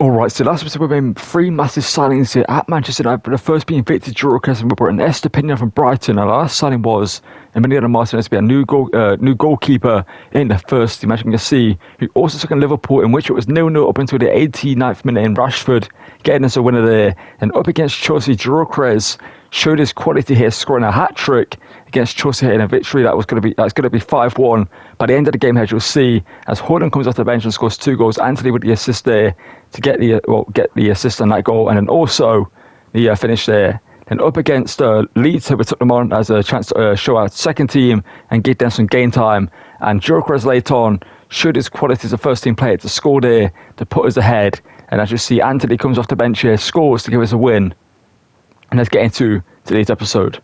Alright, so last episode we've been three massive signings here at Manchester United, but the first being Victor GYOKERES, and we brought in Estepinian from Brighton. And our last signing was Emiliano Martinez to be a new goalkeeper in the first team, as you can see, who also took in Liverpool, in which it was 0-0 up until the 89th minute in Rashford, getting us a winner there. And up against Chelsea, GYOKERES showed his quality here, scoring a hat-trick against Chelsea here in a victory that was going to be 5-1. By the end of the game, as you'll see, as Haaland comes off the bench and scores 2 goals, Anthony with the assist there to get the assist on that goal, and then also the finish there. Then up against Leeds, who we took them on as a chance to show our second team and give them some game time. And GYOKERES later on showed his quality as a first team player to score there to put us ahead. And as you see, Anthony comes off the bench here, scores to give us a win. And let's get into today's episode.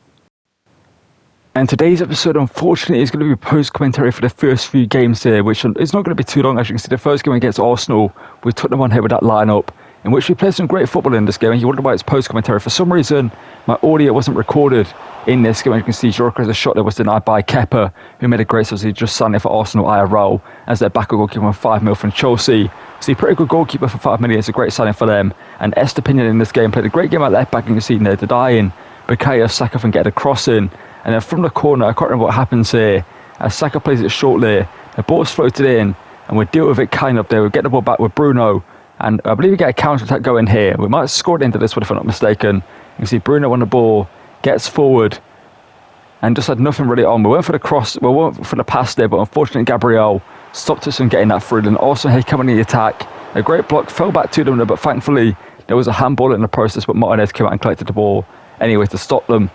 And today's episode, unfortunately, is going to be post-commentary for the first few games here, which is not going to be too long. As you can see, the first game against Arsenal, we took them on here with that lineup, in which we played some great football in this game. And you wonder why it's post-commentary. For some reason, my audio wasn't recorded in this game. As you can see, GYOKERES' shot that was denied by Kepa, who made a great substitute, just signing for Arsenal IRL as their backup goalkeeper on 5 mil from Chelsea. So pretty good goalkeeper for 5 million. It's a great signing for them. And Estepinian in this game played a great game at left back. And you can see there, denying Bukayo Saka from getting a cross in. And then from the corner, I can't remember what happens here, as Saka plays it short there. The ball's floated in, and we deal with it kind of there. We get the ball back with Bruno, and I believe we get a counter-attack going here. We might have scored into this one if I'm not mistaken. You can see Bruno on the ball, gets forward, and just had nothing really on. We went for the cross, we went for the pass there, but unfortunately Gabriel stopped us from getting that through. And also here coming in the attack, a great block, fell back to them, but thankfully there was a handball in the process, but Martinez came out and collected the ball anyway to stop them.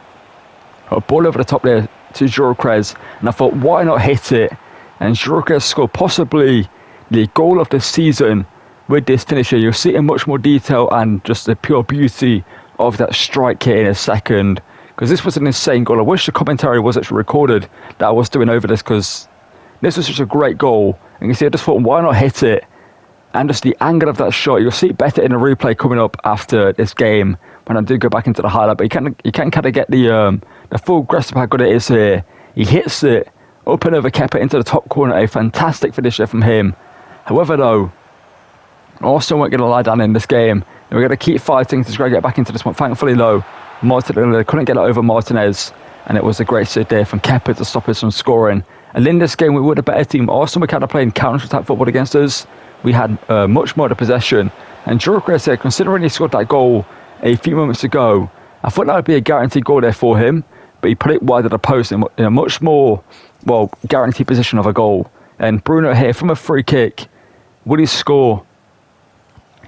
A ball over the top there to GYOKERES, and I thought, why not hit it? And GYOKERES scored possibly the goal of the season with this finisher. You'll see in much more detail and just the pure beauty of that strike here in a second, because this was an insane goal. I wish the commentary was actually recorded that I was doing over this, because this was such a great goal. And you see, I just thought, why not hit it? And just the angle of that shot, you'll see it better in the replay coming up after this game when I do go back into the highlight. But you can kind of get the full grasp of how good it is here. He hits it up and over Kepa into the top corner, a fantastic finisher from him. However, though, Arsenal weren't going to lie down in this game. We're going to keep fighting to try to get back into this one. Thankfully, though, Martinez couldn't get it over Martinez, and it was a great sit there from Kepa to stop us from scoring. And in this game, we were the better team. Arsenal were kind of playing counter-attack football against us. We had much more of the possession. And GYOKERES here, considering he scored that goal a few moments ago, I thought that would be a guaranteed goal there for him. But he put it wide of the post in a much more, guaranteed position of a goal. And Bruno here from a free kick. Will he score?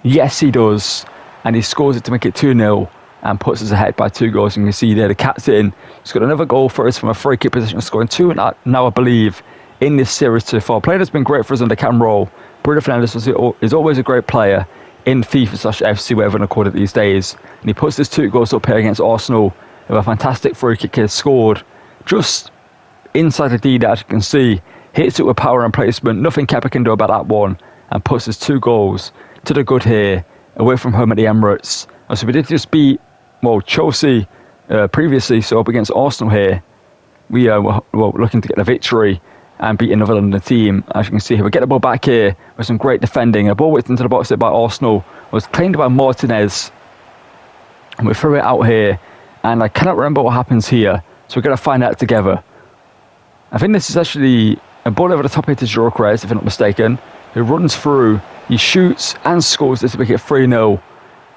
Yes, he does. And he scores it to make it 2-0 and puts us ahead by 2 goals. And you can see there the captain has got another goal for us from a free kick position, scoring 2 now, I believe, in this series so far. Player has been great for us under Cam Roll. Bruno Fernandes is always a great player in FIFA/FC, whatever you call it these days. And he puts his 2 goals up here against Arsenal with a fantastic free kick here, scored just inside the D, as you can see. Hits it with power and placement. Nothing Kepa can do about that one. And puts his 2 goals to the good here, away from home at the Emirates. And so we did just beat Chelsea previously, so up against Arsenal here. We were looking to get the victory and beat another London team. As you can see here, we get the ball back here with some great defending. A ball whipped into the box there by Arsenal, was claimed by Martinez, and we threw it out here, and I cannot remember what happens here, so we're going to find out together. I think this is actually a ball over the top here to GYOKERES, if I'm not mistaken, who runs through, he shoots and scores this to make it 3-0.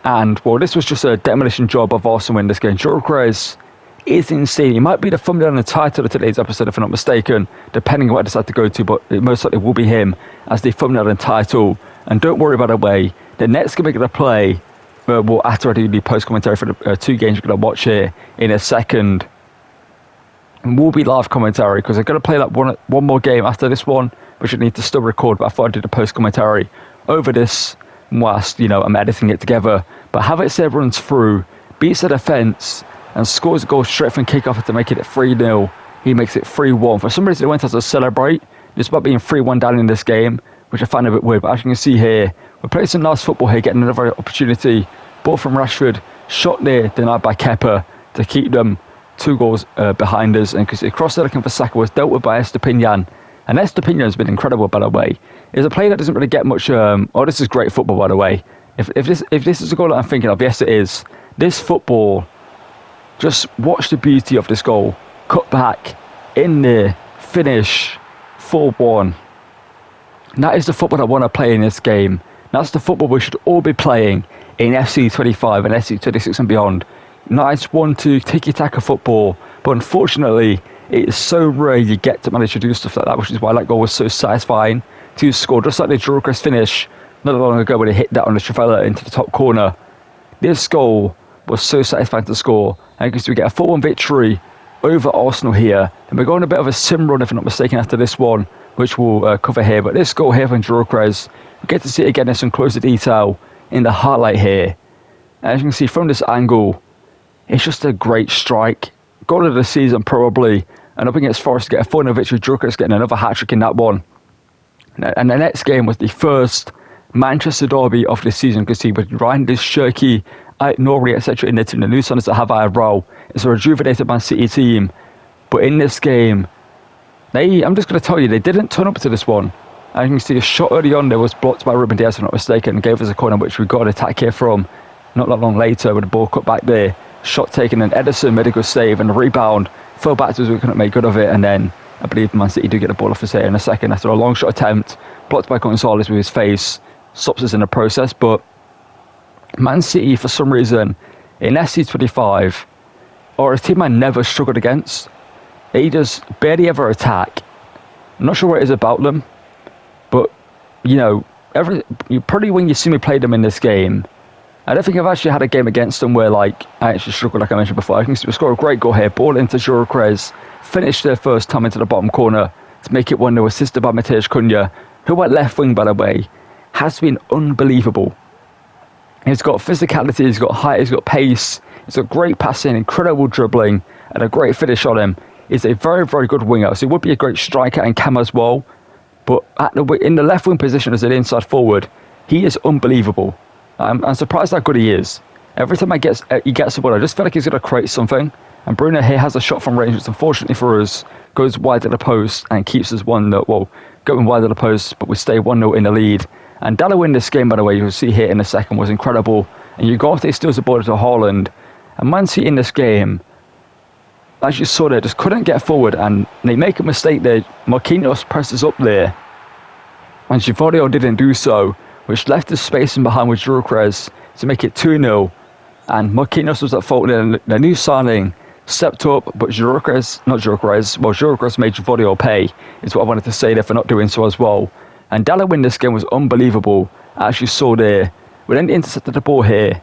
And this was just a demolition job of Arsenal in this game. GYOKERES is insane. He might be the thumbnail and the title of today's episode, if I'm not mistaken, depending on what I decide to go to, but it most likely will be him as the thumbnail and title. And don't worry, by the way, the next game we're going to play, after I do the post-commentary for the 2 games we're going to watch here in a second, and will be live commentary, because I'm going to play like one more game after this one, which I need to still record, but I thought I'd do the post-commentary over this whilst, I'm editing it together. But Havertz runs through, beats the defence, and scores a goal straight from kick-off to make it 3-0. He makes it 3-1. For some reason, it went as a celebrate, despite being 3-1 down in this game, which I find a bit weird. But as you can see here, we're playing some nice football here, getting another opportunity. Ball from Rashford, shot there, denied by Kepa to keep them 2 goals behind us. And because the cross looking for Saka was dealt with by Estepinian. And Estepinian has been incredible, by the way. He's a player that doesn't really get much... this is great football, by the way. If this is a goal that I'm thinking of, yes it is. This football, just watch the beauty of this goal. Cut back, in there, finish, 4-1. That is the football I want to play in this game. That's the football we should all be playing in FC25 and FC26 and beyond. Nice 1-2 tiki-taka football, but unfortunately, it is so rare you get to manage to do stuff like that, which is why that goal was so satisfying to score, just like the GYOKERES finish not long ago when he hit that on the Travella into the top corner. This goal was so satisfying to score, and because we get a 4-1 victory over Arsenal here, and we're going a bit of a sim run if I'm not mistaken after this one, which we'll cover here. But this goal here from GYOKERES, we get to see it again in some closer detail in the highlight here. And as you can see from this angle, it's just a great strike. Goal of the season probably, and up against Forest to get a 4-0 victory. GYOKERES getting another hat-trick in that one. And the next game was the first Manchester derby of the season, because he with Ryan Shirky, Nori, etc. in the team. The new signings that have a row. It's a rejuvenated Man City team. But in this game, I'm just going to tell you, they didn't turn up to this one. And you can see a shot early on there was blocked by Ruben Diaz, if I'm not mistaken, and gave us a corner, which we got an attack here from not that long later with the ball cut back there. Shot taken, and Ederson made a good save, and the rebound fell back to us. We couldn't make good of it, and then I believe Man City do get the ball off us here in a second after a long shot attempt, blocked by Gonzalez with his face, stops us in the process. But Man City, for some reason, in SC25, are a team I never struggled against. They just barely ever attack. I'm not sure what it is about them, but probably when you see me play them in this game, I don't think I've actually had a game against them where I actually struggled, like I mentioned before. I can score a great goal here, ball into GYOKERES, finished their first time into the bottom corner to make it 1-0, assisted by Mateusz Cunha, who went left wing, by the way, has been unbelievable. He's got physicality, he's got height, he's got pace, he's got great passing, incredible dribbling, and a great finish on him. He's a very, very good winger, so he would be a great striker and cam as well. But in the left wing position as an inside forward, he is unbelievable. I'm surprised how good he is. Every time he gets the ball, I just feel like he's going to create something. And Bruno here has a shot from range, which unfortunately for us goes wide of the post and keeps us 1-0. Well, going wide of the post, but we stay 1-0 in the lead. And Dalot in this game, by the way, you'll see here in a second, was incredible. And Ugarte steals the ball to Haaland. And Man City in this game, as you saw there, just couldn't get forward, and they make a mistake there. Marquinhos presses up there, and Givario didn't do so, which left us spacing behind with GYOKERES to make it 2-0. And Marquinhos was at fault there. The new signing stepped up, but GYOKERES made Givario pay, is what I wanted to say there for not doing so as well. And Dalot in this game was unbelievable, as you saw there. We then intercepted the ball here.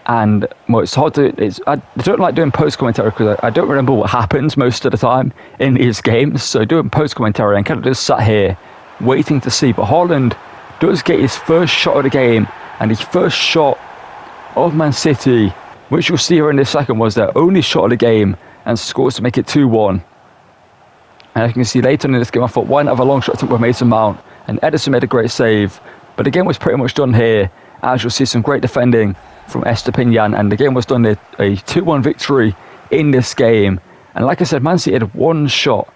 And it's hard to. I don't like doing post commentary because I don't remember what happens most of the time in these games. So doing post commentary and kind of just sat here waiting to see. But Haaland does get his first shot of the game, and his first shot of Man City, which you'll see here in this second, was their only shot of the game, and scores to make it 2-1. And as you can see later in this game, I thought, why not have a long shot attempt with Mason Mount? And Ederson made a great save. But the game was pretty much done here, as you'll see some great defending from Estepinian, and the game was done a 2-1 victory in this game. And like I said, Man City had one shot,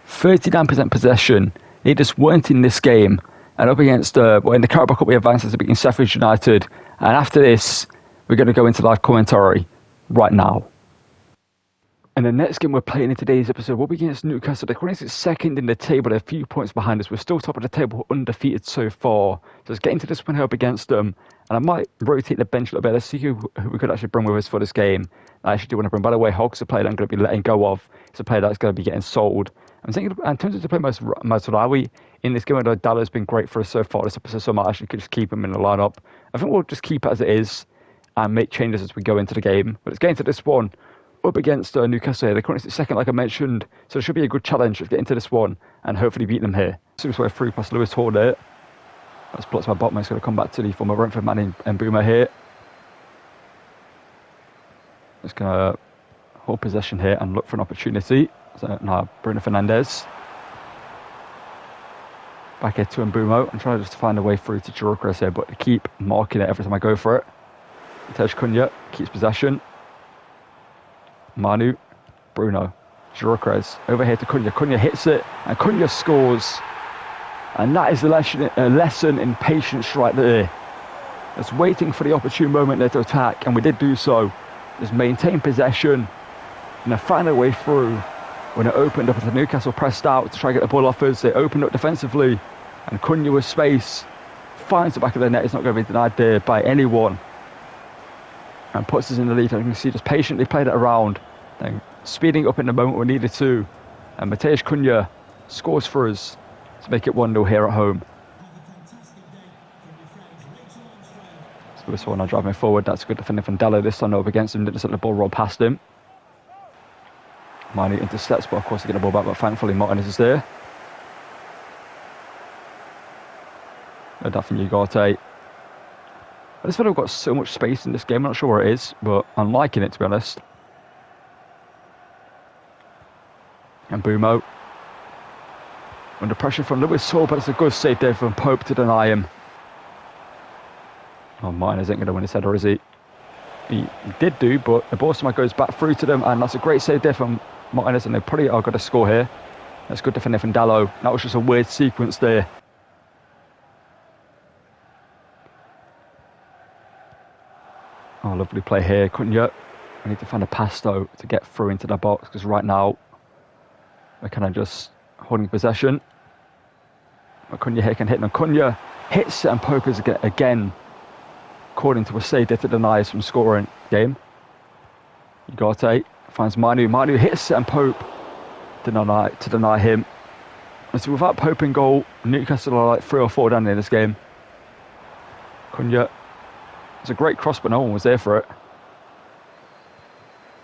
39% possession. They just weren't in this game. And up against in the Carabao Cup, we advanced to beating Sheffield United. And after this, we're going to go into live commentary right now. And the next game we're playing in today's episode will be against Newcastle. They're currently second in the table. They're a few points behind us. We're still top of the table, undefeated so far. So let's get into this one here up against them. And I might rotate the bench a little bit. Let's see who we could actually bring with us for this game. I actually do want to bring. By the way, Hogg's a player that I'm going to be letting go of. It's a player that's going to be getting sold. I'm thinking, in terms of to play Mazraoui in this game, I know Dalot's been great for us so far this episode, so I might actually could just keep him in the lineup. I think we'll just keep it as it is and make changes as we go into the game. But let's get into this one up against Newcastle here. They're currently second, like I mentioned, so it should be a good challenge to get into this one and hopefully beat them here. So it's way through past Lewis Hall there. That's blocked by Botman. It's going to come back to the former Brentford man in Boomer here. Just going to hold possession here and look for an opportunity. So now Bruno Fernandes. Back here to Mbumo. I'm trying just to find a way through to GYOKERES here, but to keep marking it every time I go for it. Mateusz Cunha keeps possession. Manu, Bruno, GYOKERES over here to Cunha. Cunha hits it and Cunha scores. And that is a lesson in patience right there. Just waiting for the opportune moment there to attack, and we did do so. Just maintain possession and then find their way through. When it opened up as the Newcastle pressed out to try to get the ball off us, they opened up defensively, and Cunha with space finds the back of the net. It's not going to be denied there by anyone, and puts us in the lead. And you can see just patiently played it around, then speeding up in the moment we needed to, and Mateusz Cunha scores for us to make it 1-0 here at home. So this one now driving forward. That's a good defending from Della this time up against him. Didn't just let the ball roll past him. Man Utd intercepts, but of course they get the ball back, but thankfully Martinez is there. No doubt from Ugarte. I just feel like we've got so much space in this game. I'm not sure where it is, but I'm liking it, to be honest. And Bumo. Under pressure from Lewis Hall, but it's a good save there from Pope to deny him. Oh, Martinez ain't going to win his header, is he? He did do, but the ball somehow goes back through to them, and that's a great save there from Martinez, and they probably are going to score here. That's good defending from Dallo. That was just a weird sequence there. Oh, lovely play here. Cunha. I need to find a pass, though, to get through into the box, because right now we're kind of just holding possession. But Cunha here can hit, and Cunha hits it, and Pope is again according to a save there to deny us from scoring game. Ugarte finds Manu. Manu hits it, and Pope to deny him. And so without Pope in goal, Newcastle are like 3 or 4 down in this game. Cunha. It's a great cross, but no one was there for it.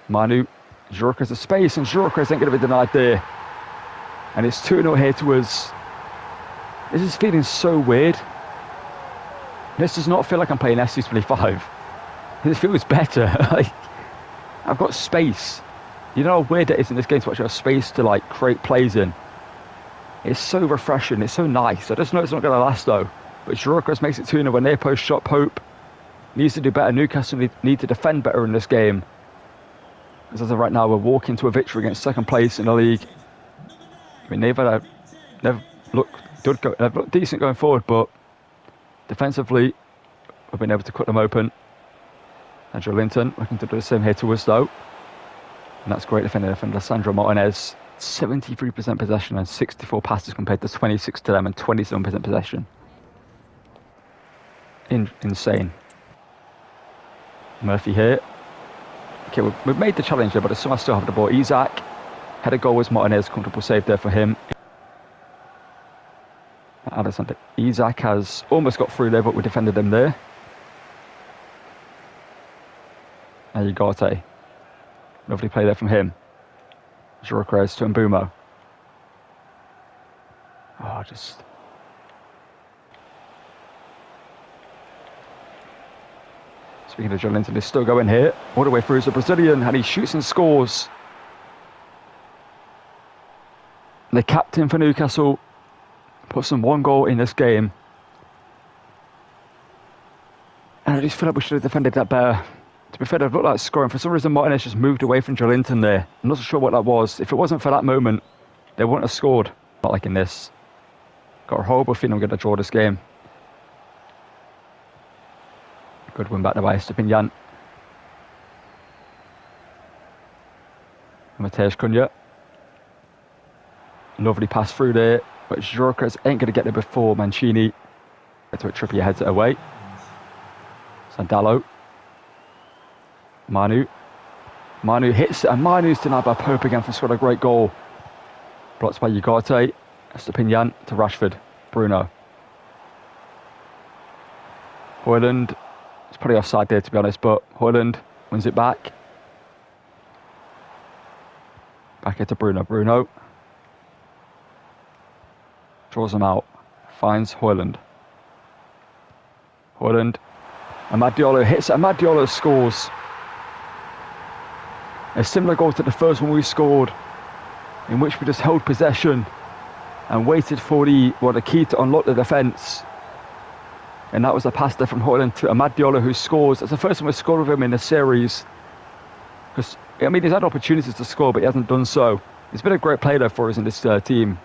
Manu. GYOKERES a space, and GYOKERES ain't going to be denied there. And it's 2-0 here to us. This is feeling so weird. This does not feel like I'm playing FC25. This feels better. Like, I've got space. You know how weird it is in this game to actually have space to like create plays in. It's so refreshing. It's so nice. I just know it's not going to last though. But GYOKERES makes it 2-0 when they post shot. Pope needs to do better. Newcastle need to defend better in this game. As of right now, we're walking to a victory against second place in the league. I mean, they've looked good, they've looked decent going forward, but defensively, we've been able to cut them open. Andrew Linton looking to do the same here to us, though. And that's great defending from Lissandro Martinez. 73% possession and 64 passes compared to 26 to them and 27% possession. Insane. Murphy here. Okay, we've made the challenge there, but I still have the ball. Isaac. Header goal was Martinez. Comfortable save there for him. Alexander Isaac has almost got through there, but we defended him there. And Ugarte. Lovely play there from him. GYOKERES to Mbumo. Oh, just... Speaking of Joe Linton, he's still going here. All the way through as a Brazilian, and he shoots and scores. The captain for Newcastle puts in 1 goal in this game. And I just feel like we should have defended that better. To be fair, it looked like scoring. For some reason, Martinez just moved away from Joe Linton there. I'm not so sure what that was. If it wasn't for that moment, they wouldn't have scored. Not like in this. Got a horrible feeling we're going to draw this game. Good win back there by Estepinian. Mateusz Cunha. Lovely pass through there, but GYOKERES ain't going to get there before Mancini. To it, Trippier heads it away. Sandalo. Manu. Manu hits it, and Manu's denied by Pope again for scoring a great goal. Blocked by Ugarte. Estepinian to Rashford. Bruno. Højlund. It's probably offside there, to be honest, but Højlund wins it back. Back here to Bruno. Bruno draws him out. Finds Højlund. Højlund. Amad Diallo hits it. Amad Diallo scores. A similar goal to the first one we scored, in which we just held possession and waited for the key to unlock the defence. And that was a pass there from Højlund to Amad Diallo, who scores. It's the first time we've scored with him in the series. Because, I mean, he's had opportunities to score, but he hasn't done so. He's been a great player though for us in this team.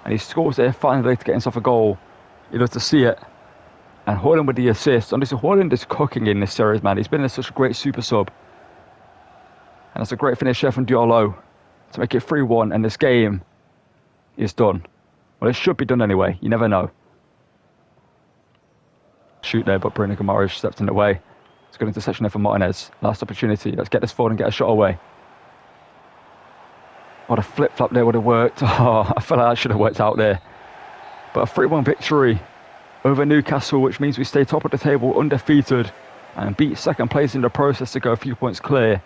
And he scores there finally to get himself a goal. You love to see it. And Haaland with the assist. Honestly, Haaland is cooking in this series, man. He's been such a great super sub. And that's a great finish here from Diallo to make it 3-1. And this game is done. Well, it should be done anyway. You never know. Shoot there, but Bruno Guimaraes stepped in the way. It's a good interception there for Martinez. Last opportunity. Let's get this forward and get a shot away. What a flip-flop there would have worked. Oh, I feel like that should have worked out there. But a 3-1 victory over Newcastle, which means we stay top of the table, undefeated, and beat second place in the process to go a few points clear,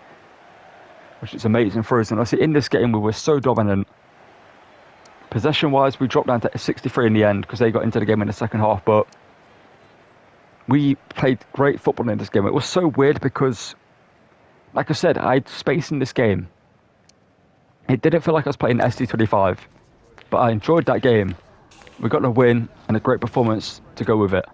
which is amazing for us. And obviously in this game, we were so dominant. Possession-wise, we dropped down to 63 in the end because they got into the game in the second half, but we played great football in this game. It was so weird because, like I said, I had space in this game. It didn't feel like I was playing SD25, but I enjoyed that game. We got a win and a great performance to go with it.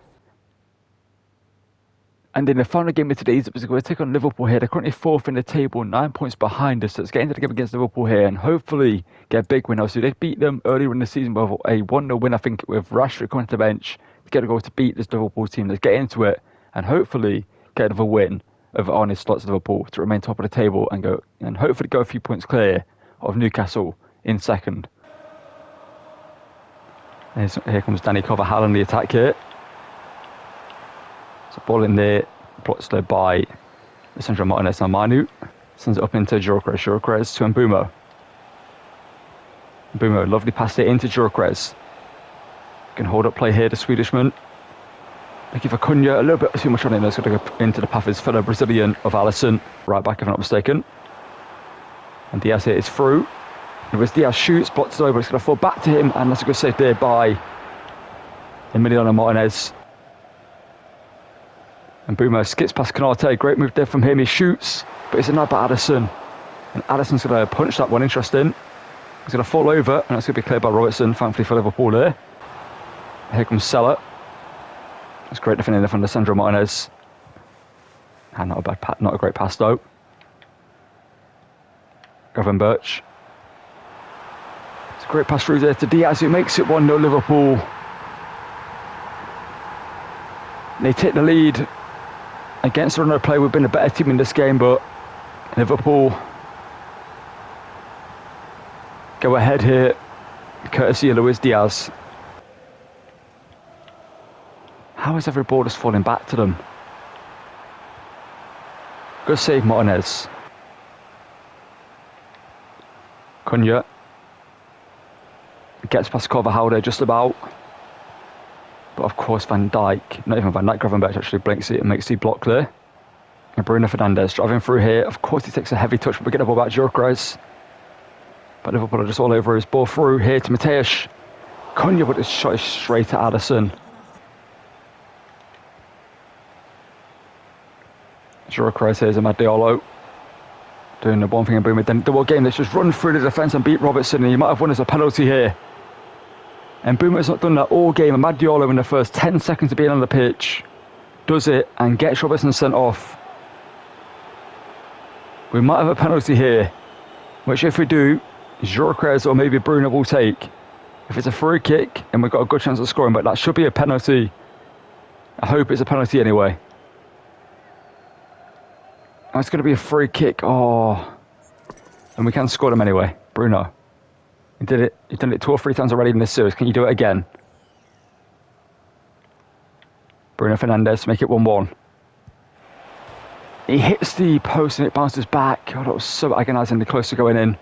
And in the final game of today's episode, we're going to take on Liverpool here. They're currently 4th in the table, 9 points behind us. So let's get into the game against Liverpool here and hopefully get a big win. Also, they beat them earlier in the season with a 1-0 win, I think, with Rashford coming to the bench to get a goal to beat this Liverpool team. Let's get into it and hopefully get another win over Arne Slot's Liverpool to remain top of the table and hopefully go a few points clear of Newcastle in second. Here comes Danny Carvajal on the attack here. It's a ball in there, blocked there by Lisandro Martinez and Manu. Sends it up into GYOKERES. GYOKERES to Mbeumo. Mbeumo, lovely pass there into GYOKERES. Can hold up play here, the Swedishman. Looking for Cunha, a little bit too much on him. That's going to go into the path of his fellow Brazilian of Alisson. Right back, if I'm not mistaken. And Diaz here is through. And as Diaz shoots, blocks it over, it's going to fall back to him. And that's a good save there by Emiliano Martinez. And Mbeumo skips past Konate. Great move there from him. He shoots, but it's denied by Addison. And Addison's going to punch that one. Interesting. He's going to fall over, and that's going to be cleared by Robertson. Thankfully for Liverpool there. Here comes Salah. That's great defending there from Lisandro Martinez. And not a great pass though. Gavin Birch. It's a great pass through there to Diaz, who makes it 1-0 Liverpool. They take the lead against another play. We've been a better team in this game, but Liverpool go ahead here, courtesy of Luis Diaz. How is every ball just falling back to them? Good save, Martinez. Cunha gets past Carvajal there just about. But of course Van Dijk, not even Van Dijk, Gravenberch actually blinks it and makes the block clear. And Bruno Fernandes driving through here. Of course he takes a heavy touch, but we get the ball back to GYOKERES. But Liverpool are just all over his ball through here to Mateusz. Cunha with his shot straight at Addison. GYOKERES here's Amad Diallo. Doing the one thing in Boom, then the whole game, let's just run through the defence and beat Robertson, and he might have won as a penalty here. And Boom has not done that all game. Amad Diallo in the first 10 seconds of being on the pitch does it and gets Robertson sent off. We might have a penalty here, which if we do, GYOKERES or maybe Bruno will take. If it's a free kick, and we've got a good chance of scoring, but that should be a penalty. I hope it's a penalty anyway. Oh, it's going to be a free kick. Oh. And we can score them anyway. Bruno. He did it. He's done it 2 or 3 times already in this series. Can you do it again? Bruno Fernandes to make it 1-1. He hits the post and it bounces back. God, that was so agonisingly close to going in.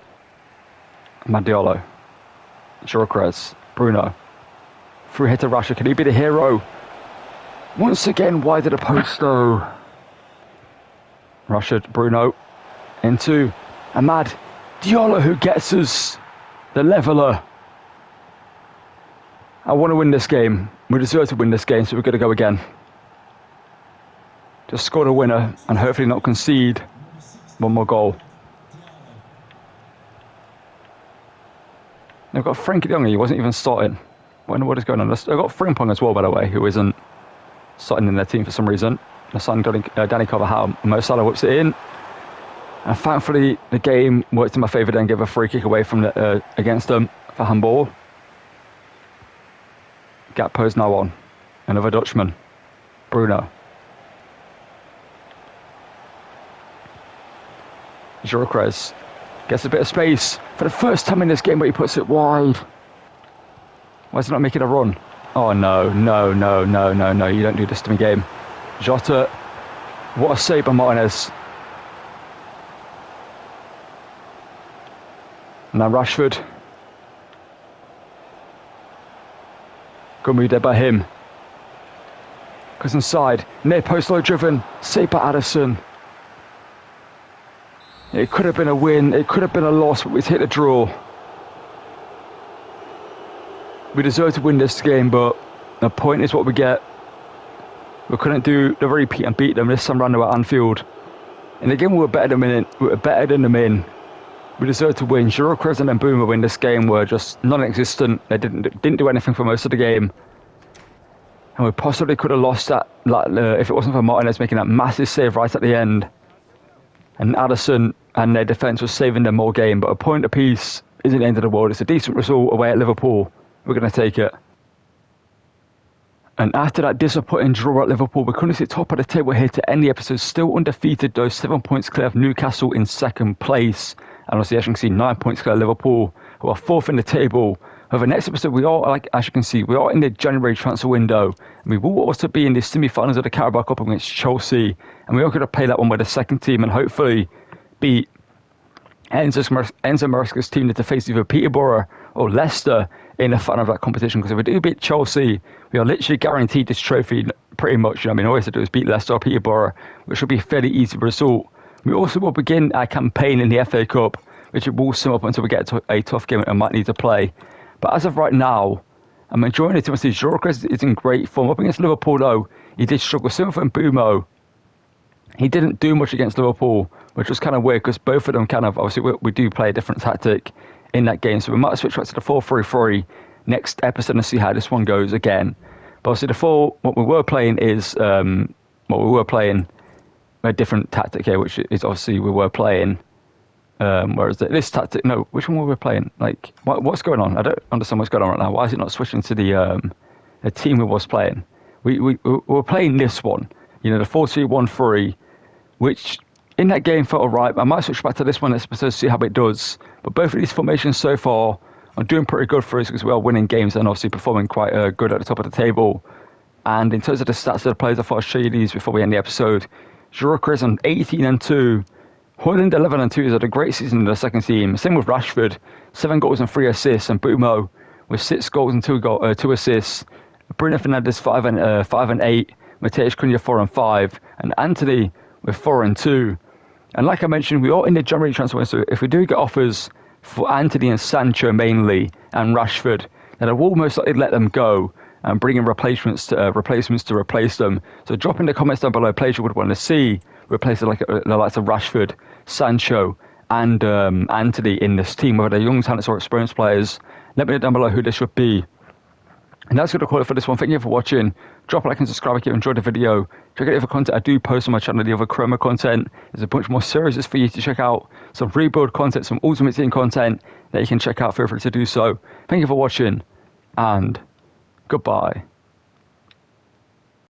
Amad Diallo. GYOKERES. Bruno. Through here to Rashford. Can he be the hero? Once again, wide of the post though. Rashford, Bruno, into Amad Diallo, who gets us the leveller. I want to win this game. We deserve to win this game, so we're going to go again. Just score a winner and hopefully not concede one more goal. They've got Frankie de Jong, he wasn't even starting. What is going on? They've got Frimpong as well, by the way, who isn't starting in their team for some reason. Danny Carvajal, Mo Salah whips it in, and thankfully the game worked in my favour. Then give a free kick away from against them for handball. Gakpo's now on, another Dutchman. Bruno. GYOKERES gets a bit of space for the first time in this game, but he puts it wide. Why is he not making a run? Oh no, no, no, no, no, no. You don't do this to me, game. Jota. What a save by Martinez. Now Rashford. Good move there by him. Goes inside. Near post, low driven. Saved by Addison. It could have been a win. It could have been a loss, but we'd hit the draw. We deserve to win this game, but the point is what we get. We couldn't do the repeat and beat them this time round at Anfield. In the game we were better than them in. We deserved to win. GYOKERES and Mbeumo in this game were just non-existent. They didn't do anything for most of the game. And we possibly could have lost that if it wasn't for Martinez making that massive save right at the end. And Addison and their defence was saving them all game. But a point apiece isn't the end of the world. It's a decent result away at Liverpool. We're going to take it. And after that disappointing draw at Liverpool, we couldn't sit top of the table here to end the episode. Still undefeated though, 7 points clear of Newcastle in second place. And obviously, as you can see, 9 points clear of Liverpool, who are fourth in the table. However, next episode, we are, like as you can see, we are in the January transfer window. And we will also be in the semi-finals of the Carabao Cup against Chelsea. And we are going to play that one with the second team and hopefully beat Enzo Maresca's team to face either Peterborough or Leicester in the final of that competition. Because if we do beat Chelsea, we are literally guaranteed this trophy pretty much. All we have to do is beat Leicester or Peterborough, which will be a fairly easy result. We also will begin our campaign in the FA Cup, which will sum up until we get to a tough game I might need to play. But as of right now, I'm enjoying it. Obviously, GYOKERES is in great form. Up against Liverpool, though, he did struggle. Similar for Mbeumo, he didn't do much against Liverpool, which was kind of weird because both of them obviously, we do play a different tactic in that game. So we might switch back to the 4-3-3 next episode and see how this one goes again. But obviously, what we were playing is, a different tactic here, which is obviously we were playing. Whereas this tactic, no, which one were we playing? Like, what's going on? I don't understand what's going on right now. Why is it not switching to the team we was playing? We were playing this one, the 4-2-1-3, which in that game felt alright. I might switch back to this one next episode to see how it does. But both of these formations so far are doing pretty good for us because we are winning games and obviously performing quite good at the top of the table. And in terms of the stats of the players, I thought I'd show you these before we end the episode. GYOKERES on 18-2. Holland 11-2 is a great season in the second team. Same with Rashford, 7 goals and 3 assists, and Mbeumo with 6 goals and 2 assists. Bruno Fernandes 5 and 8, Mateusz Cunha 4 and 5, and Anthony with 4 and 2. And like I mentioned, we are in the January transfer window, so if we do get offers for Anthony and Sancho mainly, and Rashford, then I will most likely let them go and bring in replacements to replace them. So drop in the comments down below players you would want to see replace the likes of Rashford, Sancho, and Anthony in this team, whether they're young talents or experienced players. Let me know down below who this should be. And that's going to call it for this one. Thank you for watching. Drop a like and subscribe if you enjoyed the video. Check out the other content I do post on my channel, the other Chroma content. There's a bunch more series for you to check out. Some rebuild content, some Ultimate Team content that you can check out. Feel free to do so. Thank you for watching, and goodbye.